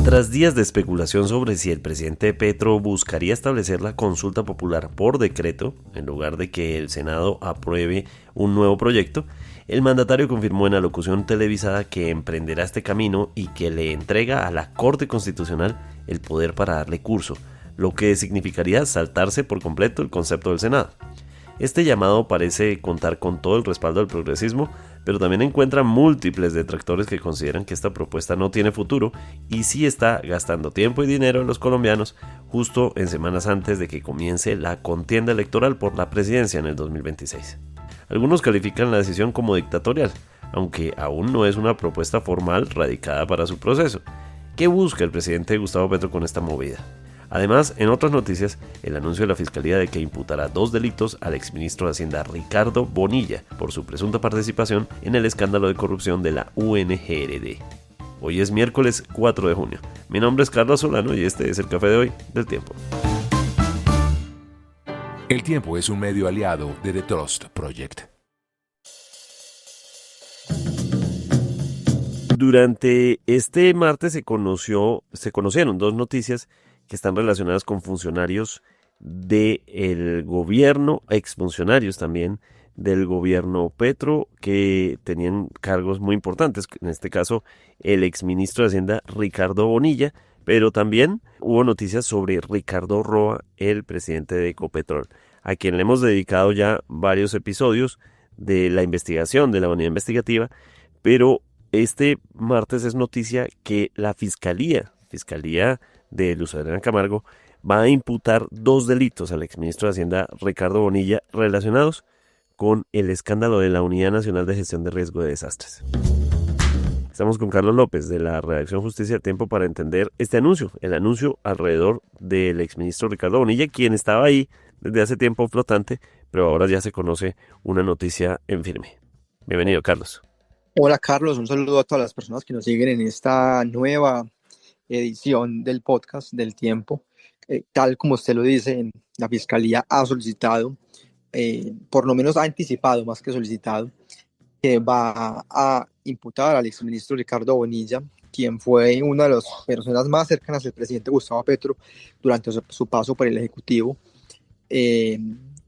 Tras días de especulación sobre si el presidente Petro buscaría establecer la consulta popular por decreto, en lugar de que el Senado apruebe un nuevo proyecto, el mandatario confirmó en alocución televisada que emprenderá este camino y que le entrega a la Corte Constitucional el poder para darle curso, lo que significaría saltarse por completo el concepto del Senado. Este llamado parece contar con todo el respaldo del progresismo, pero también encuentra múltiples detractores que consideran que esta propuesta no tiene futuro y sí está gastando tiempo y dinero en los colombianos justo en semanas antes de que comience la contienda electoral por la presidencia en el 2026. Algunos califican la decisión como dictatorial, aunque aún no es una propuesta formal radicada para su proceso. ¿Qué busca el presidente Gustavo Petro con esta movida? Además, en otras noticias, el anuncio de la Fiscalía de que imputará 2 delitos al exministro de Hacienda Ricardo Bonilla por su presunta participación en el escándalo de corrupción de la UNGRD. Hoy es miércoles 4 de junio. Mi nombre es Carlos Solano y este es el Café de hoy del Tiempo. El Tiempo es un medio aliado de The Trust Project. Durante este martes se conocieron 2 noticias que están relacionadas con funcionarios del gobierno, exfuncionarios también del gobierno Petro, que tenían cargos muy importantes, en este caso el exministro de Hacienda Ricardo Bonilla, pero también hubo noticias sobre Ricardo Roa, el presidente de Ecopetrol, a quien le hemos dedicado ya varios episodios de la investigación, de la unidad investigativa, pero este martes es noticia que la Fiscalía de Luz Adriana Camargo va a imputar 2 delitos al exministro de Hacienda Ricardo Bonilla relacionados con el escándalo de la Unidad Nacional de Gestión de Riesgo de Desastres. Estamos con Carlos López de la redacción Justicia del Tiempo para entender este anuncio, el anuncio alrededor del exministro Ricardo Bonilla, quien estaba ahí desde hace tiempo flotante, pero ahora ya se conoce una noticia en firme. Bienvenido, Carlos. Hola Carlos, un saludo a todas las personas que nos siguen en esta nueva edición del podcast del Tiempo. Tal como usted lo dice, la Fiscalía ha solicitado, por lo menos ha anticipado más que solicitado, que va a imputar al exministro Ricardo Bonilla, quien fue una de las personas más cercanas al presidente Gustavo Petro durante su paso por el Ejecutivo,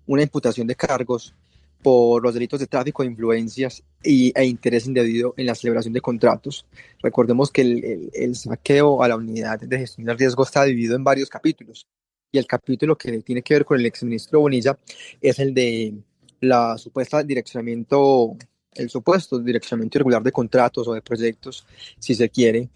una imputación de cargos por los delitos de tráfico de influencias e interés indebido en la celebración de contratos. Recordemos que el saqueo a la unidad de gestión del riesgo está dividido en varios capítulos, y el capítulo que tiene que ver con el exministro Bonilla es el de el supuesto direccionamiento irregular de contratos o de proyectos, si se quiere,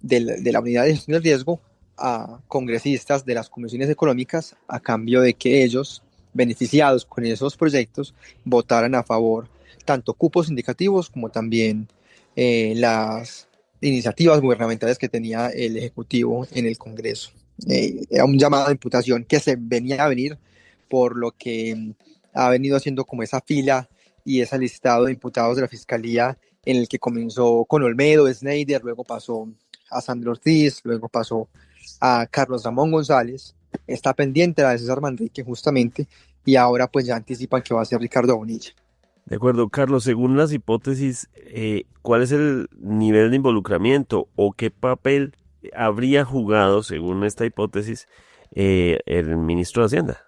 de la unidad de gestión del riesgo a congresistas de las comisiones económicas a cambio de que ellos, beneficiados con esos proyectos, votaran a favor tanto cupos indicativos como también las iniciativas gubernamentales que tenía el Ejecutivo en el Congreso. Era un llamado de imputación que se venía a venir por lo que ha venido haciendo como esa fila y ese listado de imputados de la Fiscalía, en el que comenzó con Olmedo, Schneider, luego pasó a Sandro Ortiz, luego pasó a Carlos Ramón González. Está pendiente la de César Manrique justamente, y ahora pues ya anticipan que va a ser Ricardo Bonilla. De acuerdo, Carlos, según las hipótesis, ¿cuál es el nivel de involucramiento o qué papel habría jugado, según esta hipótesis, el ministro de Hacienda?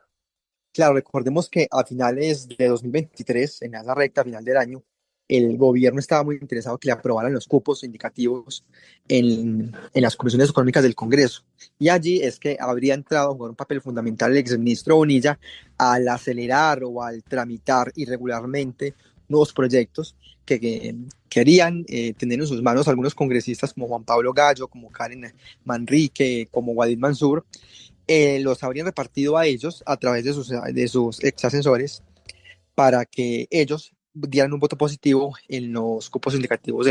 Claro, recordemos que a finales de 2023, en esa recta final del año, el gobierno estaba muy interesado que le aprobaran los cupos indicativos en las comisiones económicas del Congreso. Y allí es que habría entrado a jugar un papel fundamental el exministro Bonilla al acelerar o al tramitar irregularmente nuevos proyectos que querían tener en sus manos algunos congresistas como Juan Pablo Gallo, como Karen Manrique, como Wadid Mansur. Los habrían repartido a ellos a través de sus ex asesores para que ellos dieran un voto positivo en los cupos indicativos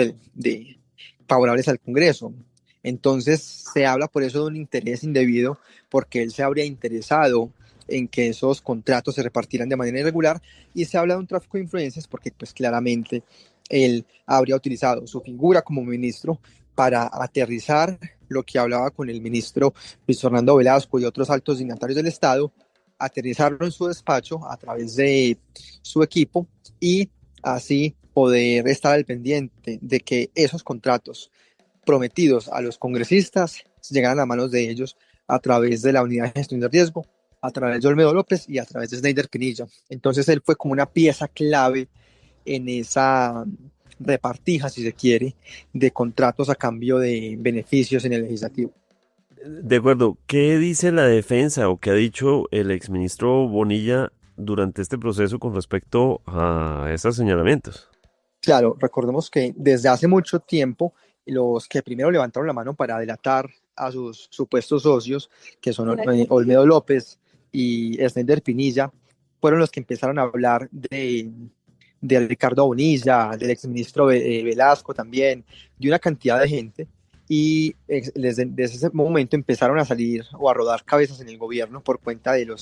favorables al Congreso. Entonces se habla por eso de un interés indebido, porque él se habría interesado en que esos contratos se repartieran de manera irregular, y se habla de un tráfico de influencias porque pues claramente él habría utilizado su figura como ministro para aterrizar lo que hablaba con el ministro Luis Fernando Velasco y otros altos dignatarios del Estado, aterrizarlo en su despacho a través de su equipo, y así poder estar al pendiente de que esos contratos prometidos a los congresistas llegaran a manos de ellos a través de la Unidad de Gestión de Riesgo, a través de Olmedo López y a través de Snyder Pinilla. Entonces él fue como una pieza clave en esa repartija, si se quiere, de contratos a cambio de beneficios en el legislativo. De acuerdo, ¿qué dice la defensa o qué ha dicho el exministro Bonilla durante este proceso con respecto a esos señalamientos? Claro, recordemos que desde hace mucho tiempo los que primero levantaron la mano para delatar a sus supuestos socios, que son Olmedo López y Snyder Pinilla, fueron los que empezaron a hablar de Ricardo Bonilla, del exministro Velasco también, de una cantidad de gente, y desde ese momento empezaron a salir o a rodar cabezas en el gobierno por cuenta de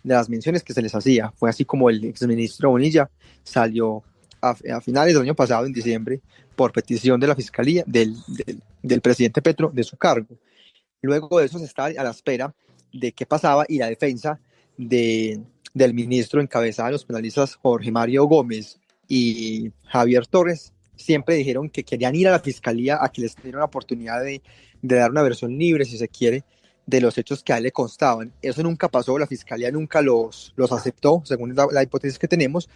las menciones que se les hacía. Fue así como el exministro Bonilla salió a finales del año pasado, en diciembre, por petición de la fiscalía del presidente Petro de su cargo. Luego de eso se estaba a la espera de qué pasaba, y la defensa del ministro encabezada de los penalistas Jorge Mario Gómez y Javier Torres siempre dijeron que querían ir a la fiscalía a que les dieran la oportunidad de dar una versión libre, si se quiere, de los hechos que a él le constaban. Eso nunca pasó, la fiscalía nunca los aceptó, según la hipótesis que tenemos.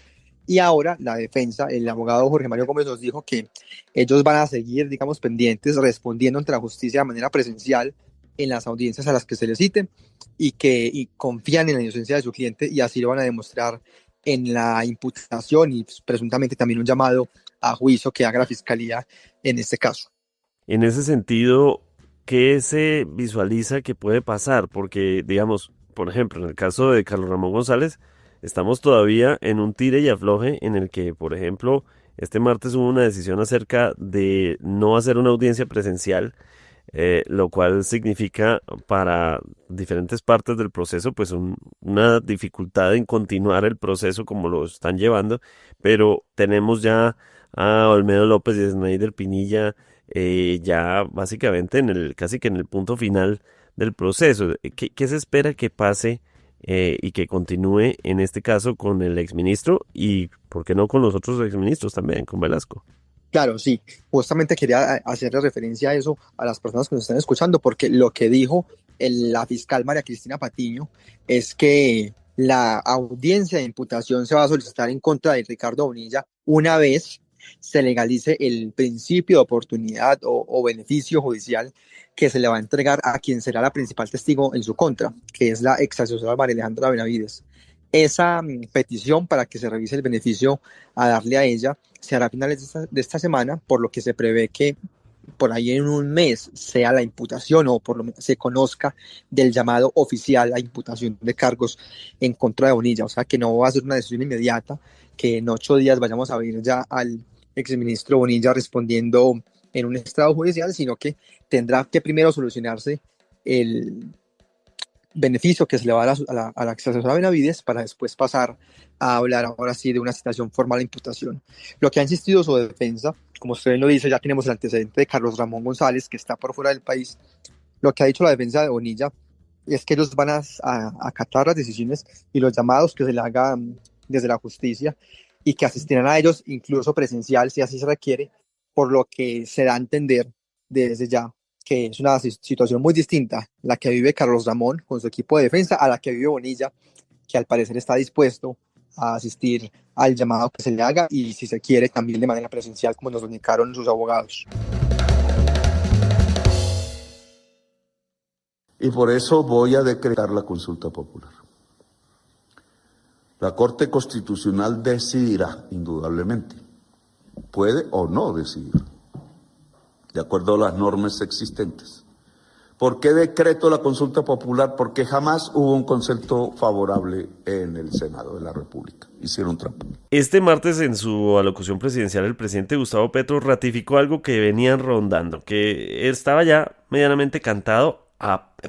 Y ahora la defensa, el abogado Jorge Mario Gómez, nos dijo que ellos van a seguir, digamos, pendientes, respondiendo ante la justicia de manera presencial en las audiencias a las que se les cite, y confían en la inocencia de su cliente, y así lo van a demostrar en la imputación y presuntamente también un llamado a juicio que haga la fiscalía en este caso. En ese sentido, ¿qué se visualiza que puede pasar? Porque, digamos, por ejemplo, en el caso de Carlos Ramón González, estamos todavía en un tire y afloje en el que, por ejemplo, este martes hubo una decisión acerca de no hacer una audiencia presencial, lo cual significa para diferentes partes del proceso pues una dificultad en continuar el proceso como lo están llevando, pero tenemos ya a Olmedo López y a Snyder Pinilla ya básicamente casi que en el punto final del proceso. ¿Qué se espera que pase y que continúe en este caso con el exministro y, por qué no, con los otros exministros también, con Velasco? Claro, sí, justamente quería hacerle referencia a eso a las personas que nos están escuchando, porque lo que dijo la fiscal María Cristina Patiño es que la audiencia de imputación se va a solicitar en contra de Ricardo Bonilla una vez se legalice el principio de oportunidad o beneficio judicial que se le va a entregar a quien será la principal testigo en su contra, que es la ex asesora María Alejandra Benavides. Esa petición para que se revise el beneficio a darle a ella se hará a finales de esta semana, por lo que se prevé que por ahí en un mes sea la imputación, o por lo menos se conozca del llamado oficial a imputación de cargos en contra de Bonilla. O sea que no va a ser una decisión inmediata, que en 8 días vayamos a ver ya al exministro Bonilla respondiendo en un estrado judicial, sino que tendrá que primero solucionarse el beneficio que se le va a la asesora Benavides, para después pasar a hablar ahora sí de una citación formal a imputación. Lo que ha insistido su defensa, como usted lo dice, ya tenemos el antecedente de Carlos Ramón González, que está por fuera del país. Lo que ha dicho la defensa de Bonilla es que ellos van a acatar las decisiones y los llamados que se le hagan desde la justicia, y que asistirán a ellos incluso presencial si así se requiere, por lo que se da a entender desde ya que es una situación muy distinta la que vive Carlos Ramón con su equipo de defensa a la que vive Bonilla, que al parecer está dispuesto a asistir al llamado que se le haga, y si se quiere también de manera presencial, como nos lo indicaron sus abogados. Y por eso voy a decretar la consulta popular. La Corte Constitucional decidirá, indudablemente. Puede o no decidir, de acuerdo a las normas existentes. ¿Por qué decreto la consulta popular? Porque jamás hubo un concepto favorable en el Senado de la República. Hicieron trampa. Este martes, en su alocución presidencial, el presidente Gustavo Petro ratificó algo que venían rondando, que estaba ya medianamente cantado,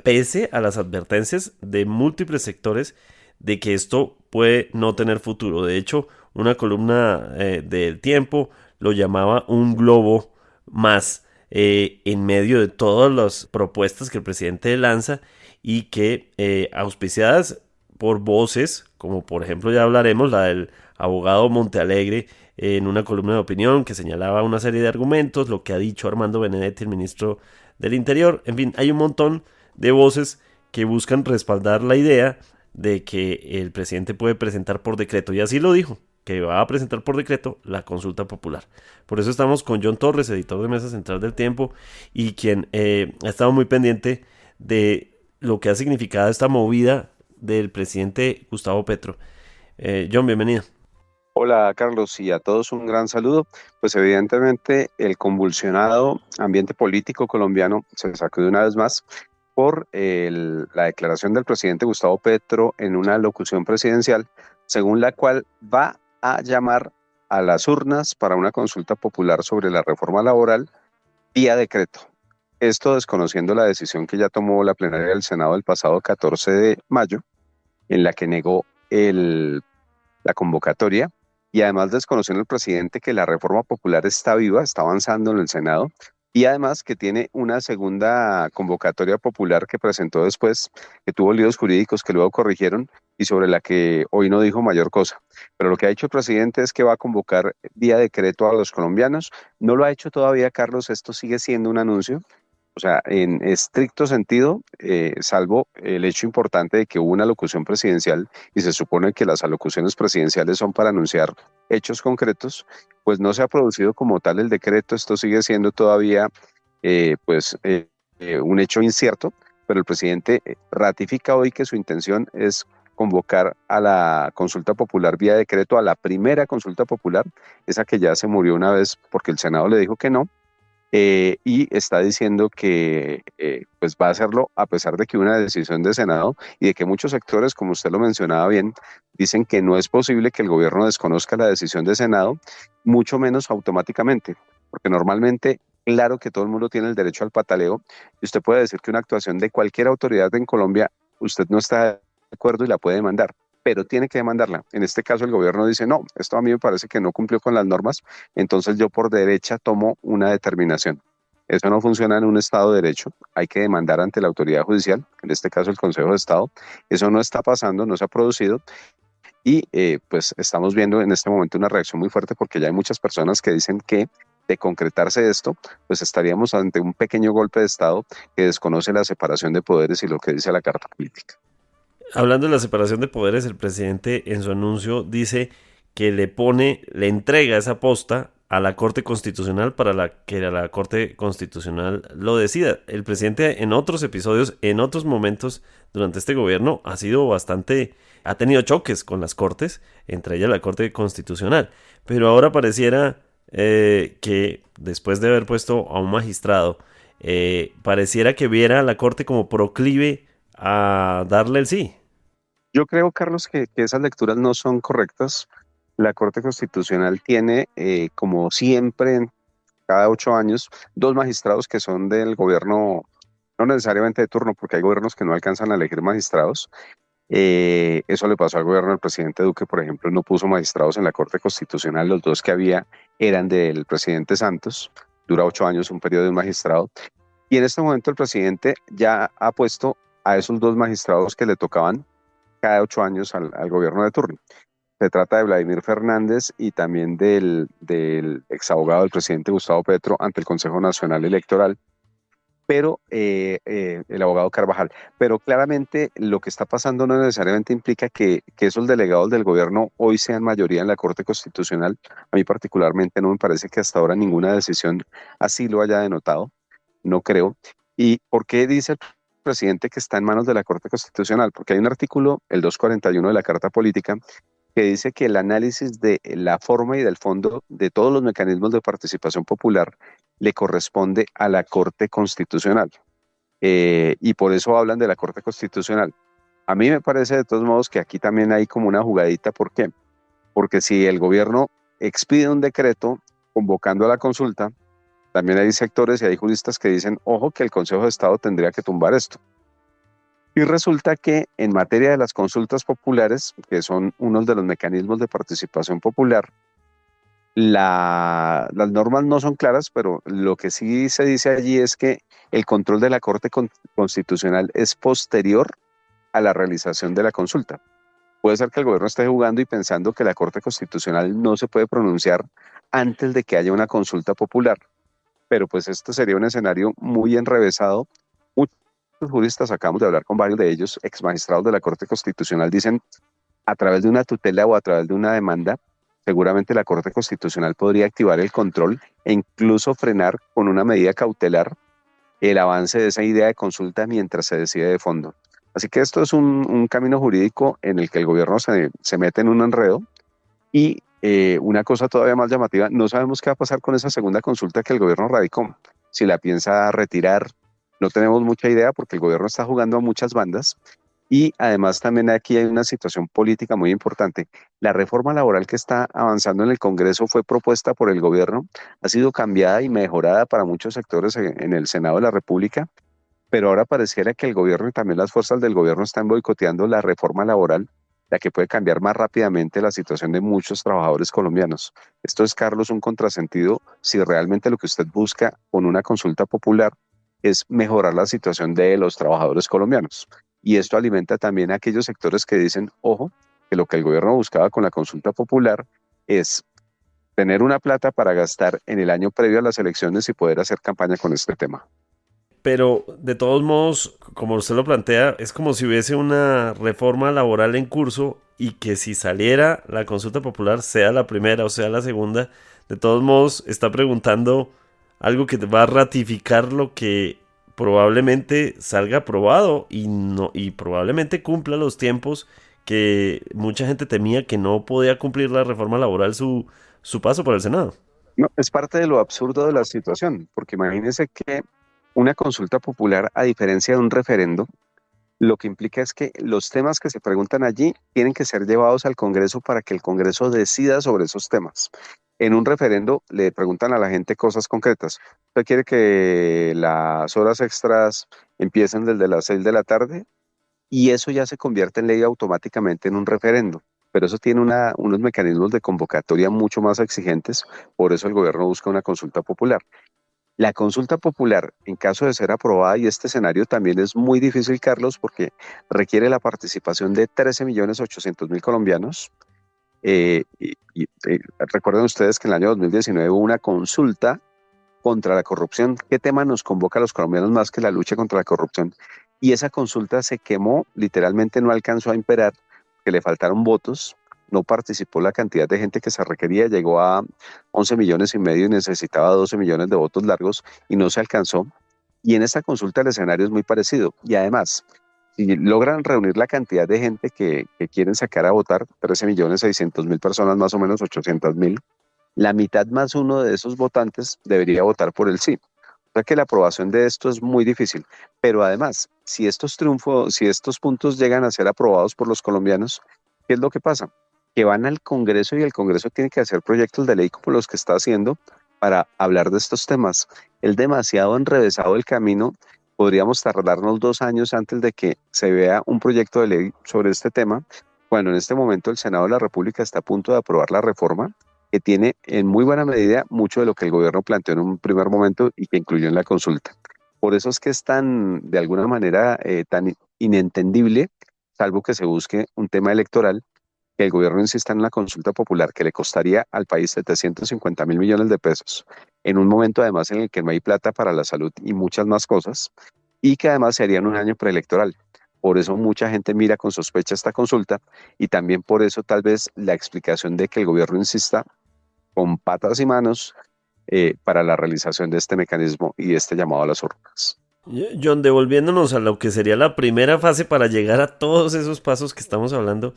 pese a las advertencias de múltiples sectores de que esto puede no tener futuro. De hecho, una columna del Tiempo lo llamaba un globo más en medio de todas las propuestas que el presidente lanza, y que auspiciadas por voces, como por ejemplo ya hablaremos, la del abogado Montealegre, en una columna de opinión que señalaba una serie de argumentos, lo que ha dicho Armando Benedetti, el ministro del Interior. En fin, hay un montón de voces que buscan respaldar la idea de que el presidente puede presentar por decreto, y así lo dijo, que va a presentar por decreto la consulta popular. Por eso estamos con John Torres, editor de Mesa Central del Tiempo, y quien ha estado muy pendiente de lo que ha significado esta movida del presidente Gustavo Petro. John, bienvenido. Hola Carlos y a todos un gran saludo. Pues evidentemente el convulsionado ambiente político colombiano se sacudió una vez más por la declaración del presidente Gustavo Petro en una locución presidencial, según la cual va a llamar a las urnas para una consulta popular sobre la reforma laboral vía decreto. Esto desconociendo la decisión que ya tomó la plenaria del Senado el pasado 14 de mayo, en la que negó la convocatoria, y además desconociendo el presidente que la reforma popular está viva, está avanzando en el Senado, y además que tiene una segunda convocatoria popular que presentó después, que tuvo líos jurídicos que luego corrigieron y sobre la que hoy no dijo mayor cosa. Pero lo que ha hecho el presidente es que va a convocar vía decreto a los colombianos. No lo ha hecho todavía, Carlos, esto sigue siendo un anuncio. O sea, en estricto sentido, salvo el hecho importante de que hubo una alocución presidencial y se supone que las alocuciones presidenciales son para anunciar hechos concretos, pues no se ha producido como tal el decreto. Esto sigue siendo todavía un hecho incierto, pero el presidente ratifica hoy que su intención es convocar a la consulta popular vía decreto, a la primera consulta popular, esa que ya se murió una vez porque el Senado le dijo que no. Y está diciendo que pues va a hacerlo a pesar de que hubo una decisión del Senado y de que muchos sectores, como usted lo mencionaba bien, dicen que no es posible que el gobierno desconozca la decisión del Senado, mucho menos automáticamente, porque normalmente, claro que todo el mundo tiene el derecho al pataleo, y usted puede decir que una actuación de cualquier autoridad en Colombia, usted no está de acuerdo y la puede demandar, pero tiene que demandarla. En este caso el gobierno dice, no, esto a mí me parece que no cumplió con las normas, entonces yo por derecha tomo una determinación. Eso no funciona en un Estado de Derecho, hay que demandar ante la autoridad judicial, en este caso el Consejo de Estado. Eso no está pasando, no se ha producido, y pues estamos viendo en este momento una reacción muy fuerte porque ya hay muchas personas que dicen que de concretarse esto, pues estaríamos ante un pequeño golpe de Estado que desconoce la separación de poderes y lo que dice la Carta Política. Hablando de la separación de poderes, el presidente en su anuncio dice que le entrega esa posta a la Corte Constitucional para que la Corte Constitucional lo decida. El presidente en otros episodios, en otros momentos durante este gobierno, ha tenido choques con las cortes, entre ellas la Corte Constitucional. Pero ahora pareciera que después de haber puesto a un magistrado, pareciera que viera a la Corte como proclive a darle el sí. Yo creo, Carlos, que esas lecturas no son correctas. La Corte Constitucional tiene, como siempre, cada 8 años, dos magistrados que son del gobierno, no necesariamente de turno, porque hay gobiernos que no alcanzan a elegir magistrados. Eso le pasó al gobierno del presidente Duque, por ejemplo, no puso magistrados en la Corte Constitucional. Los dos que había eran del presidente Santos. Dura 8 años un periodo de un magistrado. Y en este momento el presidente ya ha puesto a esos dos magistrados que le tocaban cada 8 años al gobierno de turno. Se trata de Vladimir Fernández y también del exabogado del presidente Gustavo Petro ante el Consejo Nacional Electoral, pero el abogado Carvajal. Pero claramente lo que está pasando no necesariamente implica que esos delegados del gobierno hoy sean mayoría en la Corte Constitucional. A mí particularmente no me parece que hasta ahora ninguna decisión así lo haya denotado, no creo. ¿Y por qué dice el presidente que está en manos de la Corte Constitucional? Porque hay un artículo, el 241 de la Carta Política, que dice que el análisis de la forma y del fondo de todos los mecanismos de participación popular le corresponde a la Corte Constitucional. Y por eso hablan de la Corte Constitucional. A mí me parece de todos modos que aquí también hay como una jugadita. ¿Por qué? Porque si el gobierno expide un decreto convocando a la consulta, también hay sectores y hay juristas que dicen, ojo, que el Consejo de Estado tendría que tumbar esto. Y resulta que en materia de las consultas populares, que son uno de los mecanismos de participación popular, las normas no son claras, pero lo que sí se dice allí es que el control de la Corte Constitucional es posterior a la realización de la consulta. Puede ser que el gobierno esté jugando y pensando que la Corte Constitucional no se puede pronunciar antes de que haya una consulta popular, pero pues esto sería un escenario muy enrevesado. Muchos juristas, acabamos de hablar con varios de ellos, ex magistrados de la Corte Constitucional, dicen a través de una tutela o a través de una demanda, seguramente la Corte Constitucional podría activar el control e incluso frenar con una medida cautelar el avance de esa idea de consulta mientras se decide de fondo. Así que esto es un camino jurídico en el que el gobierno se mete en un enredo y una cosa todavía más llamativa, no sabemos qué va a pasar con esa segunda consulta que el gobierno radicó. Si la piensa retirar, no tenemos mucha idea porque el gobierno está jugando a muchas bandas y además también aquí hay una situación política muy importante. La reforma laboral que está avanzando en el Congreso fue propuesta por el gobierno, ha sido cambiada y mejorada para muchos sectores en el Senado de la República, pero ahora pareciera que el gobierno y también las fuerzas del gobierno están boicoteando la reforma laboral, la que puede cambiar más rápidamente la situación de muchos trabajadores colombianos. Esto es, Carlos, un contrasentido si realmente lo que usted busca con una consulta popular es mejorar la situación de los trabajadores colombianos. Y esto alimenta también a aquellos sectores que dicen, ojo, que lo que el gobierno buscaba con la consulta popular es tener una plata para gastar en el año previo a las elecciones y poder hacer campaña con este tema. Pero de todos modos, como usted lo plantea, es como si hubiese una reforma laboral en curso y que si saliera la consulta popular, sea la primera o sea la segunda, de todos modos está preguntando algo que va a ratificar lo que probablemente salga aprobado y no y probablemente cumpla los tiempos que mucha gente temía que no podía cumplir la reforma laboral su paso por el Senado. No, es parte de lo absurdo de la situación, porque imagínense que una consulta popular, a diferencia de un referendo, lo que implica es que los temas que se preguntan allí tienen que ser llevados al Congreso para que el Congreso decida sobre esos temas. En un referendo le preguntan a la gente cosas concretas. ¿Usted quiere que las horas extras empiecen desde las 6 de la tarde? Y eso ya se convierte en ley automáticamente en un referendo. Pero eso tiene unos mecanismos de convocatoria mucho más exigentes, por eso el gobierno busca una consulta popular. La consulta popular, en caso de ser aprobada, y este escenario también es muy difícil, Carlos, porque requiere la participación de 13.800.000 colombianos. Recuerden ustedes que en el año 2019 hubo una consulta contra la corrupción. ¿Qué tema nos convoca a los colombianos más que la lucha contra la corrupción? Y esa consulta se quemó, literalmente no alcanzó a imperar, que le faltaron votos, no participó la cantidad de gente que se requería, llegó a 11 millones y medio y necesitaba 12 millones de votos largos y no se alcanzó. Y en esta consulta el escenario es muy parecido. Y además, si logran reunir la cantidad de gente que quieren sacar a votar, 13.600.000 personas, más o menos 800.000, la mitad más uno de esos votantes debería votar por el sí. O sea que la aprobación de esto es muy difícil. Pero además, si estos triunfos, si estos puntos llegan a ser aprobados por los colombianos, ¿qué es lo que pasa? Que van al Congreso y el Congreso tiene que hacer proyectos de ley como los que está haciendo para hablar de estos temas. El demasiado enrevesado el camino, podríamos tardarnos 2 años antes de que se vea un proyecto de ley sobre este tema. Bueno, en este momento el Senado de la República está a punto de aprobar la reforma que tiene en muy buena medida mucho de lo que el gobierno planteó en un primer momento y que incluyó en la consulta. Por eso es que es tan, de alguna manera, tan inentendible, salvo que se busque un tema electoral, que el gobierno insista en una consulta popular que le costaría al país 750.000 millones de pesos, en un momento además en el que no hay plata para la salud y muchas más cosas, y que además sería en un año preelectoral. Por eso mucha gente mira con sospecha esta consulta y también por eso tal vez la explicación de que el gobierno insista con patas y manos para la realización de este mecanismo y este llamado a las urnas. John, devolviéndonos a lo que sería la primera fase para llegar a todos esos pasos que estamos hablando,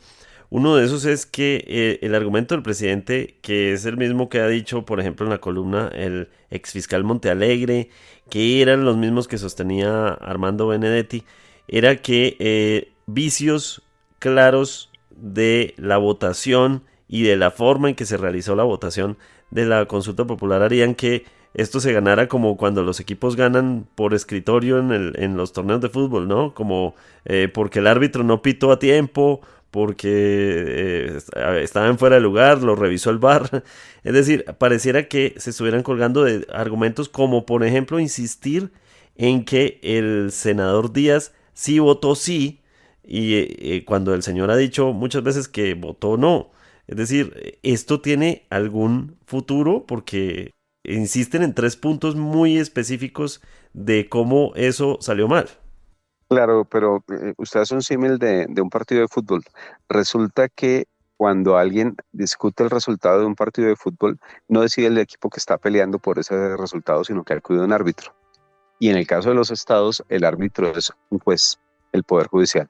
uno de esos es que el argumento del presidente, que es el mismo que ha dicho, por ejemplo, en la columna el exfiscal Montealegre, que eran los mismos que sostenía Armando Benedetti, era que vicios claros de la votación y de la forma en que se realizó la votación de la consulta popular harían que esto se ganara como cuando los equipos ganan por escritorio en los torneos de fútbol, ¿no? Como porque el árbitro no pitó a tiempo, porque estaban fuera de lugar, lo revisó el VAR. Es decir, pareciera que se estuvieran colgando de argumentos como, por ejemplo, insistir en que el senador Díaz sí votó sí y cuando el señor ha dicho muchas veces que votó no. Es decir, ¿esto tiene algún futuro? Porque insisten en 3 puntos muy específicos de cómo eso salió mal. Claro, pero usted hace un símil de un partido de fútbol. Resulta que cuando alguien discute el resultado de un partido de fútbol, no decide el equipo que está peleando por ese resultado, sino que acude a un árbitro. Y en el caso de los estados, el árbitro es un juez, el Poder Judicial,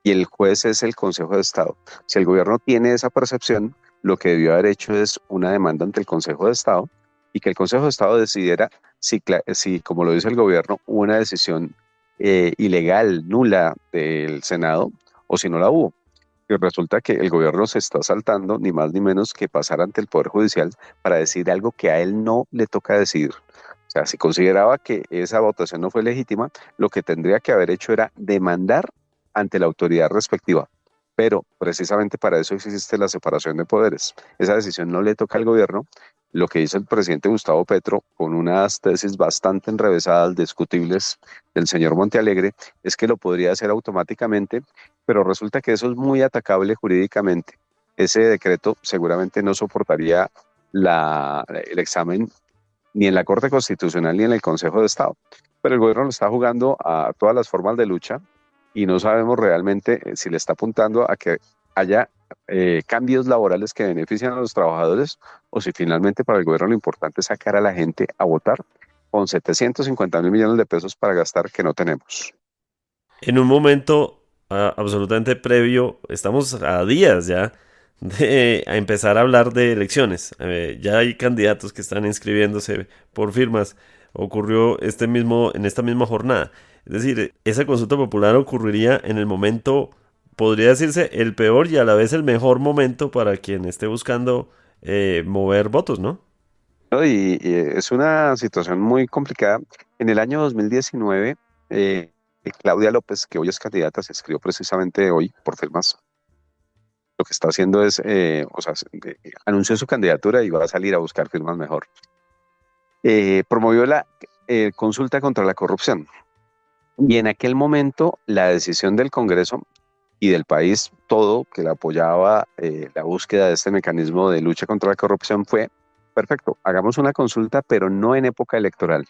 y el juez es el Consejo de Estado. Si el gobierno tiene esa percepción, lo que debió haber hecho es una demanda ante el Consejo de Estado y que el Consejo de Estado decidiera si, como lo dice el gobierno, hubo una decisión ilegal, nula del Senado o si no la hubo. Y resulta que el gobierno se está saltando ni más ni menos que pasar ante el Poder Judicial para decir algo que a él no le toca decidir. O sea, si consideraba que esa votación no fue legítima, lo que tendría que haber hecho era demandar ante la autoridad respectiva. Pero precisamente para eso existe la separación de poderes. Esa decisión no le toca al gobierno. Lo que hizo el presidente Gustavo Petro, con unas tesis bastante enrevesadas, discutibles, del señor Montealegre, es que lo podría hacer automáticamente, pero resulta que eso es muy atacable jurídicamente. Ese decreto seguramente no soportaría el examen ni en la Corte Constitucional ni en el Consejo de Estado. Pero el gobierno lo está jugando a todas las formas de lucha y no sabemos realmente si le está apuntando a que haya cambios laborales que benefician a los trabajadores o si finalmente para el gobierno lo importante es sacar a la gente a votar con 750.000 millones de pesos para gastar que no tenemos. En un momento absolutamente previo, estamos a días ya de a empezar a hablar de elecciones. Ya hay candidatos que están inscribiéndose por firmas. Ocurrió en esta misma jornada. Es decir, esa consulta popular ocurriría en el momento, podría decirse, el peor y a la vez el mejor momento para quien esté buscando mover votos, ¿no? ¿No? Y es una situación muy complicada. En el año 2019, Claudia López, que hoy es candidata, se escribió precisamente hoy por firmas. Lo que está haciendo es, anunció su candidatura y va a salir a buscar firmas mejor. Promovió la consulta contra la corrupción. Y en aquel momento, la decisión del Congreso y del país todo que la apoyaba la búsqueda de este mecanismo de lucha contra la corrupción fue, perfecto, hagamos una consulta, pero no en época electoral.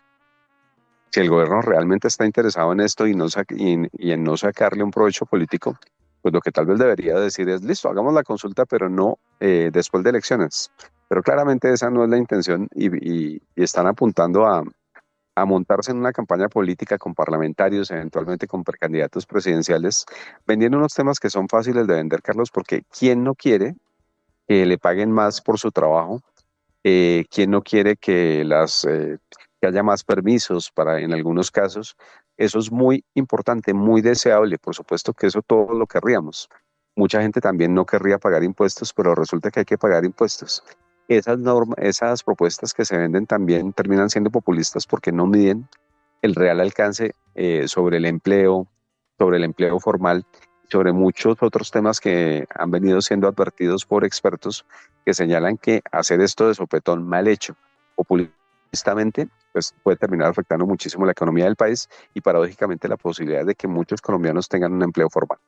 Si el gobierno realmente está interesado en esto y en no sacarle un provecho político, pues lo que tal vez debería decir es, listo, hagamos la consulta, pero no después de elecciones. Pero claramente esa no es la intención y están apuntando a montarse en una campaña política con parlamentarios, eventualmente con precandidatos presidenciales, vendiendo unos temas que son fáciles de vender, Carlos, porque ¿quién no quiere que le paguen más por su trabajo? ¿Quién no quiere que haya más permisos para, en algunos casos? Eso es muy importante, muy deseable. Por supuesto que eso todos lo querríamos. Mucha gente también no querría pagar impuestos, pero resulta que hay que pagar impuestos. Esas propuestas que se venden también terminan siendo populistas porque no miden el real alcance sobre el empleo formal, sobre muchos otros temas que han venido siendo advertidos por expertos que señalan que hacer esto de sopetón mal hecho, populistamente, pues puede terminar afectando muchísimo la economía del país y paradójicamente la posibilidad de que muchos colombianos tengan un empleo formal.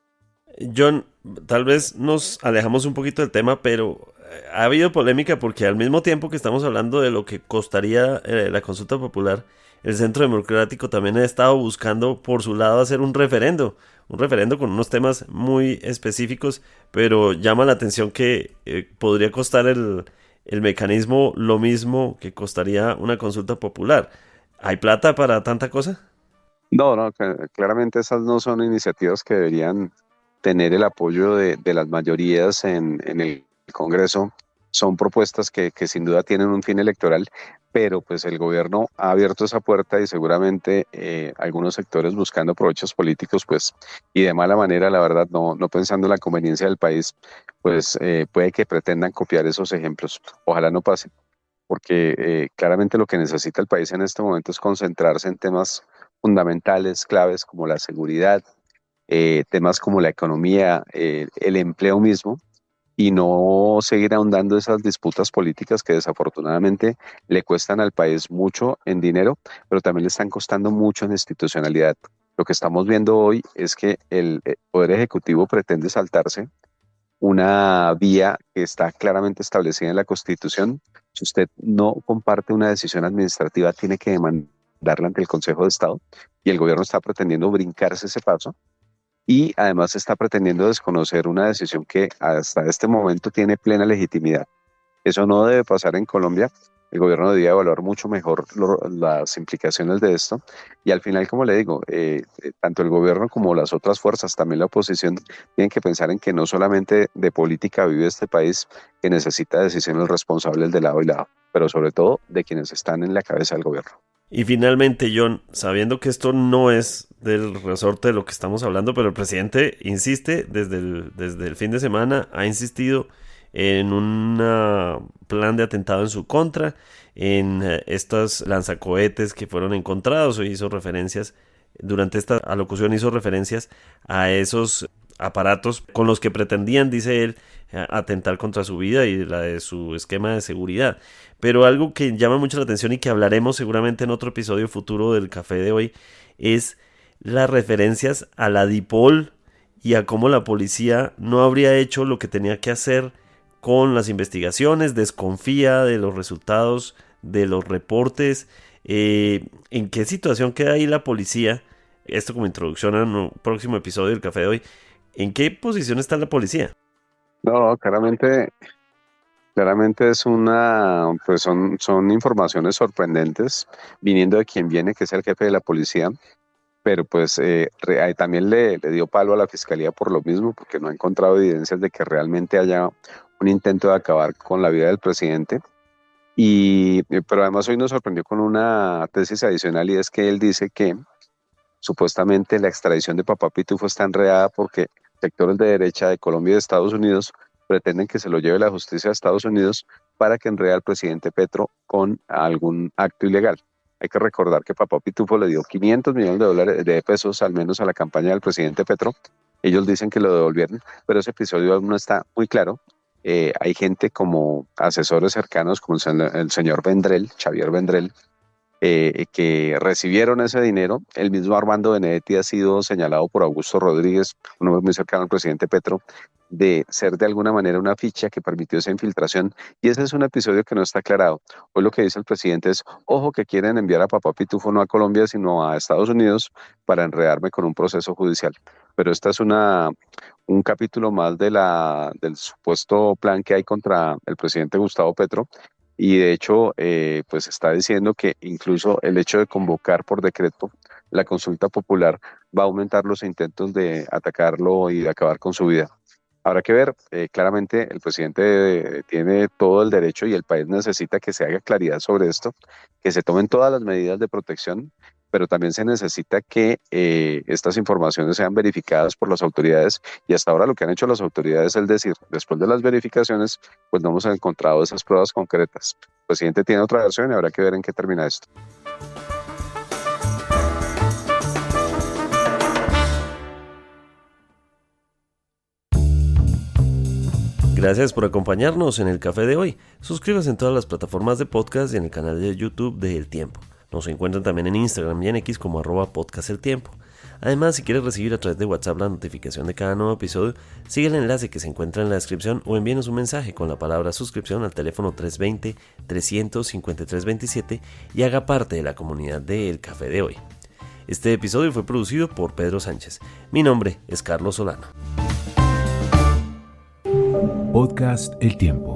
John, tal vez nos alejamos un poquito del tema, pero ha habido polémica porque al mismo tiempo que estamos hablando de lo que costaría la consulta popular, el Centro Democrático también ha estado buscando por su lado hacer un referendo con unos temas muy específicos, pero llama la atención que podría costar el mecanismo lo mismo que costaría una consulta popular. ¿Hay plata para tanta cosa? No, no, claramente esas no son iniciativas que deberían tener el apoyo de las mayorías en el Congreso. Son propuestas que sin duda tienen un fin electoral, pero pues el gobierno ha abierto esa puerta y seguramente algunos sectores buscando provechos políticos, pues, y de mala manera, la verdad, no pensando en la conveniencia del país, pues puede que pretendan copiar esos ejemplos. Ojalá no pase, porque claramente lo que necesita el país en este momento es concentrarse en temas fundamentales, claves como la seguridad, temas como la economía, el empleo mismo, y no seguir ahondando esas disputas políticas que desafortunadamente le cuestan al país mucho en dinero, pero también le están costando mucho en institucionalidad. Lo que estamos viendo hoy es que el Poder Ejecutivo pretende saltarse una vía que está claramente establecida en la Constitución. Si usted no comparte una decisión administrativa, tiene que demandarla ante el Consejo de Estado, y el gobierno está pretendiendo brincarse ese paso y además está pretendiendo desconocer una decisión que hasta este momento tiene plena legitimidad. Eso no debe pasar en Colombia. El gobierno debería evaluar mucho mejor las implicaciones de esto. Y al final, como le digo, tanto el gobierno como las otras fuerzas, también la oposición, tienen que pensar en que no solamente de política vive este país, que necesita decisiones responsables de lado y lado, pero sobre todo de quienes están en la cabeza del gobierno. Y finalmente, John, sabiendo que esto no es del resorte de lo que estamos hablando, pero el presidente insiste desde el fin de semana, ha insistido en un plan de atentado en su contra, en estos lanzacohetes que fueron encontrados. Hizo referencias, durante esta alocución hizo referencias a esos aparatos con los que pretendían, dice él, atentar contra su vida y la de su esquema de seguridad. Pero algo que llama mucho la atención y que hablaremos seguramente en otro episodio futuro del Café de hoy es las referencias a la DIPOL y a cómo la policía no habría hecho lo que tenía que hacer con las investigaciones, desconfía de los resultados de los reportes. ¿En qué situación queda ahí la policía? Esto como introducción a un próximo episodio del Café de hoy. ¿En qué posición está la policía? No, claramente es pues son informaciones sorprendentes viniendo de quien viene, que es el jefe de la policía, pero pues también le dio palo a la fiscalía por lo mismo, porque no ha encontrado evidencias de que realmente haya un intento de acabar con la vida del presidente. Pero además hoy nos sorprendió con una tesis adicional, y es que él dice que supuestamente la extradición de Papá Pitufo está enredada porque sectores de derecha de Colombia y de Estados Unidos pretenden que se lo lleve la justicia de Estados Unidos para que enrede al presidente Petro con algún acto ilegal. Hay que recordar que Papá Pitufo le dio 500 millones de pesos al menos a la campaña del presidente Petro. Ellos dicen que lo devolvieron, pero ese episodio aún no está muy claro. Hay gente como asesores cercanos, como el señor Vendrell, Xavier Vendrell, que recibieron ese dinero. El mismo Armando Benedetti ha sido señalado por Augusto Rodríguez, un hombre muy cercano al presidente Petro, de ser de alguna manera una ficha que permitió esa infiltración, y ese es un episodio que no está aclarado. Hoy lo que dice el presidente es: ojo, que quieren enviar a Papá Pitufo no a Colombia sino a Estados Unidos para enredarme con un proceso judicial. Pero esta es un capítulo más del supuesto plan que hay contra el presidente Gustavo Petro. Y de hecho, pues está diciendo que incluso el hecho de convocar por decreto la consulta popular va a aumentar los intentos de atacarlo y de acabar con su vida. Habrá que ver. Claramente el presidente tiene todo el derecho, y el país necesita que se haga claridad sobre esto, que se tomen todas las medidas de protección, pero también se necesita que estas informaciones sean verificadas por las autoridades, y hasta ahora lo que han hecho las autoridades es decir, después de las verificaciones, pues no hemos encontrado esas pruebas concretas. El presidente tiene otra versión y habrá que ver en qué termina esto. Gracias por acompañarnos en el Café de hoy. Suscríbase en todas las plataformas de podcast y en el canal de YouTube de El Tiempo. Nos encuentran también en Instagram y en X como @podcasteltiempo. Además, si quieres recibir a través de WhatsApp la notificación de cada nuevo episodio, sigue el enlace que se encuentra en la descripción o envíenos un mensaje con la palabra suscripción al teléfono 320-353-27 y haga parte de la comunidad de El Café de hoy. Este episodio fue producido por Pedro Sánchez. Mi nombre es Carlos Solano. Podcast El Tiempo.